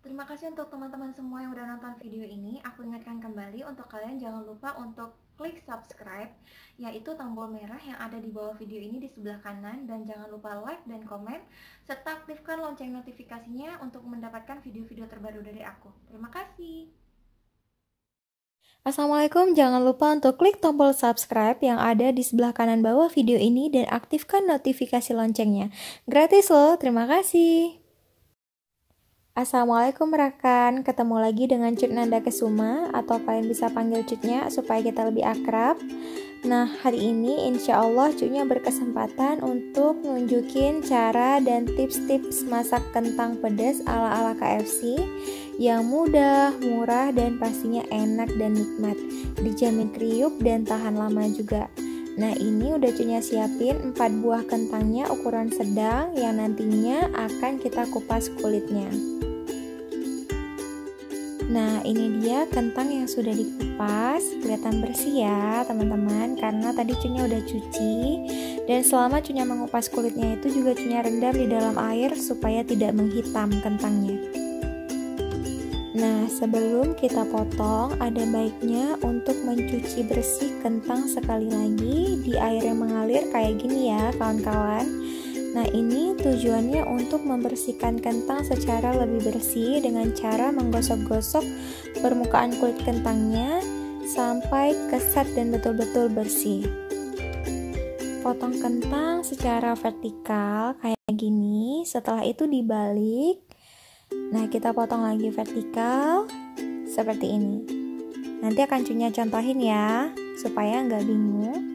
Terima kasih untuk teman-teman semua yang udah nonton video ini. Aku ingatkan kembali untuk kalian jangan lupa untuk klik subscribe, yaitu tombol merah yang ada di bawah video ini di sebelah kanan, dan jangan lupa like dan komen, serta aktifkan lonceng notifikasinya untuk mendapatkan video-video terbaru dari aku. Terima kasih. Assalamualaikum, jangan lupa untuk klik tombol subscribe yang ada di sebelah kanan bawah video ini dan aktifkan notifikasi loncengnya. Gratis loh, terima kasih. Assalamualaikum rekan, ketemu lagi dengan Cut Nanda Kesuma atau kalian bisa panggil Cutnya supaya kita lebih akrab. Nah, hari ini insya Allah Cutnya berkesempatan untuk nunjukin cara dan tips-tips masak kentang pedas ala-ala KFC yang mudah, murah, dan pastinya enak dan nikmat. Dijamin kriuk dan tahan lama juga. Nah, ini udah Cutnya siapin 4 buah kentangnya ukuran sedang yang nantinya akan kita kupas kulitnya. Nah, ini dia kentang yang sudah dikupas. Kelihatan bersih ya teman-teman, karena tadi Cutnya udah cuci. Dan selama Cutnya mengupas kulitnya itu juga Cutnya rendam di dalam air supaya tidak menghitam kentangnya. Nah, sebelum kita potong, ada baiknya untuk mencuci bersih kentang sekali lagi di air yang mengalir kayak gini ya kawan-kawan. Nah, ini tujuannya untuk membersihkan kentang secara lebih bersih dengan cara menggosok-gosok permukaan kulit kentangnya sampai kesat dan betul-betul bersih. Potong kentang secara vertikal kayak gini, setelah itu dibalik. Nah, kita potong lagi vertikal seperti ini. Nanti akan Cutnya contohin ya, supaya nggak bingung.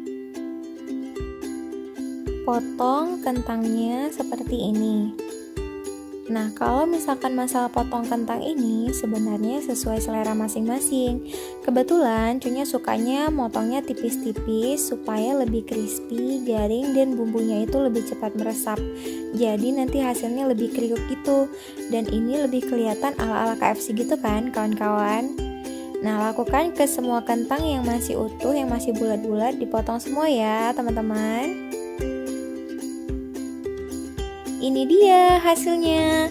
Potong kentangnya seperti ini. Nah, kalau misalkan masalah potong kentang ini sebenarnya sesuai selera masing-masing. Kebetulan Cutnya sukanya motongnya tipis-tipis supaya lebih crispy, garing, dan bumbunya itu lebih cepat meresap. Jadi nanti hasilnya lebih kriuk gitu. Dan ini lebih kelihatan ala-ala KFC gitu kan kawan-kawan. Nah, lakukan ke semua kentang yang masih utuh, yang masih bulat-bulat, dipotong semua ya teman-teman. Ini dia hasilnya.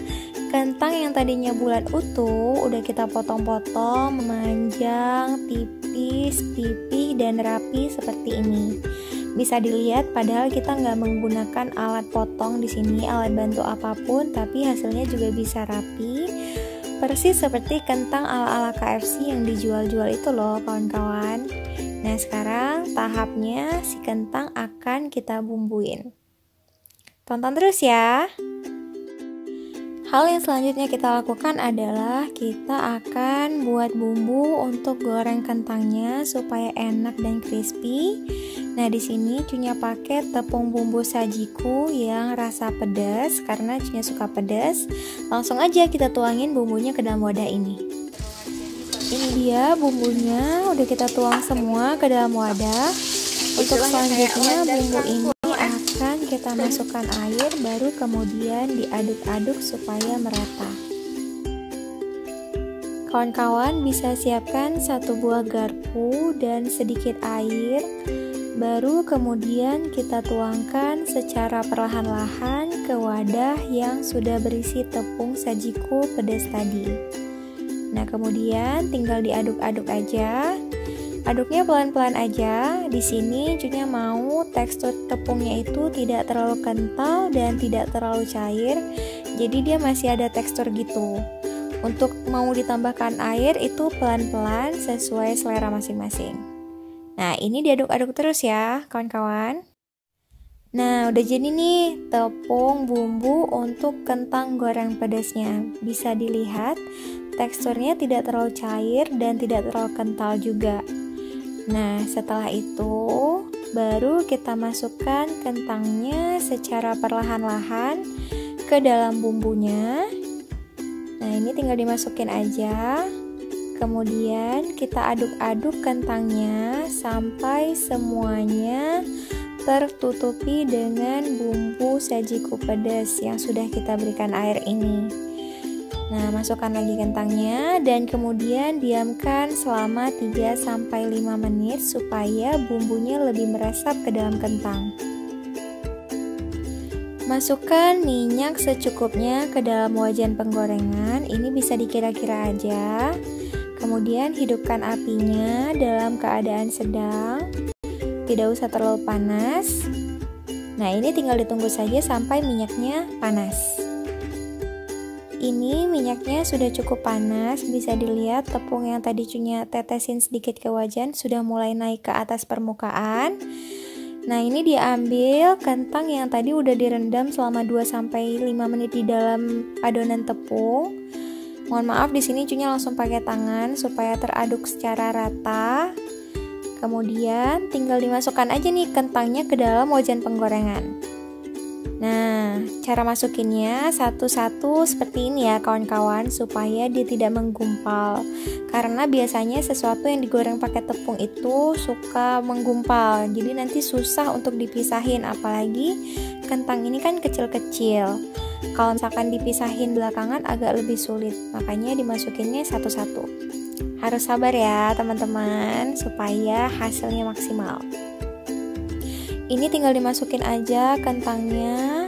Kentang yang tadinya bulat utuh udah kita potong-potong, memanjang, tipis, pipih, dan rapi seperti ini. Bisa dilihat padahal kita nggak menggunakan alat potong di sini, alat bantu apapun, tapi hasilnya juga bisa rapi. Persis seperti kentang ala-ala KFC yang dijual-jual itu loh kawan-kawan. Nah, sekarang tahapnya si kentang akan kita bumbuin. Tonton terus ya. Hal yang selanjutnya kita lakukan adalah kita akan buat bumbu untuk goreng kentangnya supaya enak dan crispy. Nah, di sini Cutnya pakai tepung bumbu sajiku yang rasa pedas karena Cutnya suka pedas. Langsung aja kita tuangin bumbunya ke dalam wadah ini. Ini dia bumbunya, udah kita tuang semua ke dalam wadah. Untuk selanjutnya bumbu ini akan kita masukkan air, baru kemudian diaduk-aduk supaya merata. Kawan-kawan bisa siapkan 1 buah garpu dan sedikit air, baru kemudian kita tuangkan secara perlahan-lahan ke wadah yang sudah berisi tepung sajiku pedas tadi. Nah, kemudian tinggal diaduk-aduk aja. Aduknya pelan-pelan aja. Di sini Cutnya mau tekstur tepungnya itu tidak terlalu kental dan tidak terlalu cair. Jadi dia masih ada tekstur gitu. Untuk mau ditambahkan air itu pelan-pelan sesuai selera masing-masing. Nah, ini diaduk-aduk terus ya, kawan-kawan. Nah, udah jadi nih tepung bumbu untuk kentang goreng pedasnya. Bisa dilihat teksturnya tidak terlalu cair dan tidak terlalu kental juga. Nah, setelah itu baru kita masukkan kentangnya secara perlahan-lahan ke dalam bumbunya. Nah, ini tinggal dimasukin aja. Kemudian kita aduk-aduk kentangnya sampai semuanya tertutupi dengan bumbu sajiku pedas yang sudah kita berikan air ini. Nah, masukkan lagi kentangnya dan kemudian diamkan selama 3-5 menit supaya bumbunya lebih meresap ke dalam kentang. Masukkan minyak secukupnya ke dalam wajan penggorengan. Ini bisa dikira-kira aja. Kemudian hidupkan apinya dalam keadaan sedang. Tidak usah terlalu panas. Nah, ini tinggal ditunggu saja sampai minyaknya panas. Ini minyaknya sudah cukup panas, bisa dilihat tepung yang tadi Cunya tetesin sedikit ke wajan sudah mulai naik ke atas permukaan. Nah, ini diambil kentang yang tadi udah direndam selama 2-5 menit di dalam adonan tepung. Mohon maaf di sini Cunya langsung pakai tangan supaya teraduk secara rata. Kemudian tinggal dimasukkan aja nih kentangnya ke dalam wajan penggorengan. Nah, cara masukinnya satu-satu seperti ini ya kawan-kawan, supaya dia tidak menggumpal. Karena biasanya sesuatu yang digoreng pakai tepung itu suka menggumpal. Jadi nanti susah untuk dipisahin, apalagi kentang ini kan kecil-kecil. Kalau misalkan dipisahin belakangan agak lebih sulit. Makanya dimasukinnya satu-satu. Harus sabar ya teman-teman supaya hasilnya maksimal. Ini tinggal dimasukin aja kentangnya,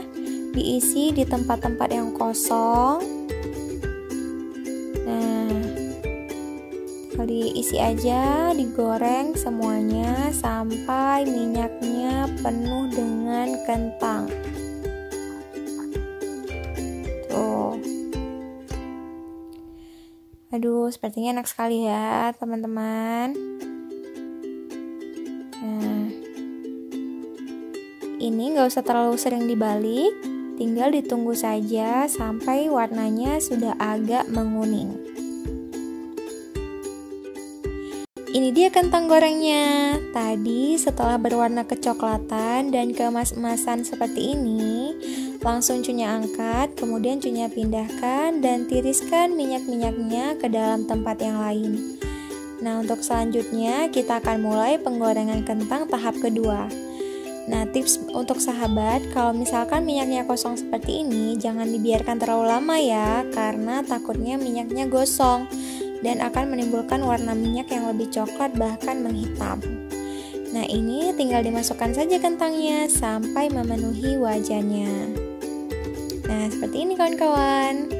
diisi di tempat-tempat yang kosong. Nah, tinggal diisi aja, digoreng semuanya sampai minyaknya penuh dengan kentang. Tuh. Aduh, sepertinya enak sekali ya teman-teman. Nah, ini nggak usah terlalu sering dibalik, tinggal ditunggu saja sampai warnanya sudah agak menguning. Ini dia kentang gorengnya. Tadi setelah berwarna kecoklatan dan keemas-emasan seperti ini, langsung Cunya angkat, kemudian Cunya pindahkan dan tiriskan minyak-minyaknya ke dalam tempat yang lain. Nah, untuk selanjutnya kita akan mulai penggorengan kentang tahap kedua. Nah, tips untuk sahabat, kalau misalkan minyaknya kosong seperti ini, jangan dibiarkan terlalu lama ya, karena takutnya minyaknya gosong dan akan menimbulkan warna minyak yang lebih coklat bahkan menghitam. Nah, ini tinggal dimasukkan saja kentangnya sampai memenuhi wajannya. Nah, seperti ini kawan-kawan.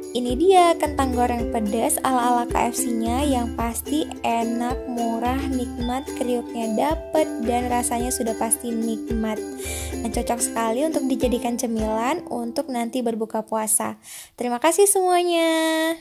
Ini dia kentang goreng pedas ala-ala KFC-nya yang pasti enak, murah, nikmat, kriuknya dapet, dan rasanya sudah pasti nikmat. Nah, cocok sekali untuk dijadikan cemilan untuk nanti berbuka puasa. Terima kasih semuanya.